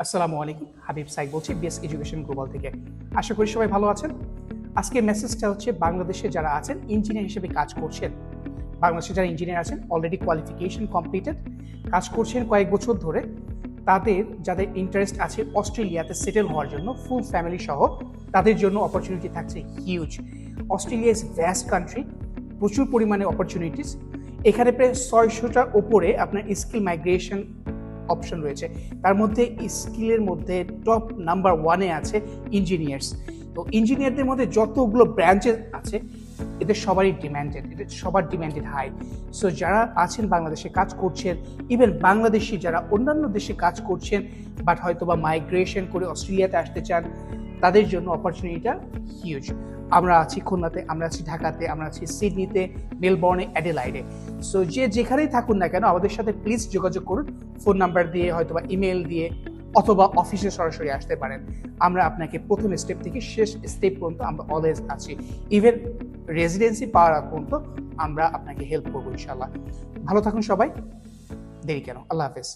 আসসালামু আলাইকুম, হাবিব সাইদ বলছি বিএস এডুকেশন গ্লোবাল থেকে। আশা করি সবাই ভালো আছেন। আজকের মেসেজটা হচ্ছে বাংলাদেশে যারা আছেন ইঞ্জিনিয়ার হিসেবে কাজ করছেন, বাংলাদেশে যারা ইঞ্জিনিয়ার আছেন অলরেডি কোয়ালিফিকেশন কমপ্লিটেড, কাজ করছেন কয়েক বছর ধরে, যাদের ইন্টারেস্ট আছে অস্ট্রেলিয়াতে সেটেল হওয়ার জন্য ফুল ফ্যামিলি সহ, তাদের জন্য অপরচুনিটি থাকছে huge. Australia is vast country, প্রচুর পরিমাণে অপরচুনিটিস। এখানে প্রায় 600টার ওপরে আপনার স্কিল মাইগ্রেশন অপশন রয়েছে। তার মধ্যে স্কিলের মধ্যে টপ নাম্বার 1-এ আছে ইঞ্জিনিয়ার্স। তো ইঞ্জিনিয়ারদের মধ্যে যতগুলো ব্রাঞ্চেস আছে এদের সবার ডিমান্ডেড হাই। সো যারা আছেন বাংলাদেশে কাজ করছেন, ইভেন বাংলাদেশি যারা অন্যান্য দেশে কাজ করছেন বাট হয়তো বা মাইগ্রেশন করে অস্ট্রেলিয়াতে আসতে চান, তাদের জন্য অপরচুনিটিটা হিউজ। আমরা আছি খুলনাতে, আমরা আছি ঢাকাতে, আমরা আছি সিডনিতে, মেলবোর্নে, অ্যাডিলাইডে। সো যে যেখানেই থাকুন না কেন আমাদের সাথে প্লিজ যোগাযোগ করুন, ফোন নাম্বার দিয়ে হয়তো বা ইমেল দিয়ে, অথবা অফিসে সরাসরি আসতে পারেন। আমরা আপনাকে প্রথম স্টেপ থেকে শেষ স্টেপ পর্যন্ত আমরা অলওয়েজ আছি। ইভেন রেসিডেন্সি পাওয়ার আগ পর্যন্ত আমরা আপনাকে হেল্প করবো ইনশাল্লাহ। ভালো থাকুন সবাই, দেরি কেন, আল্লাহ হাফেজ।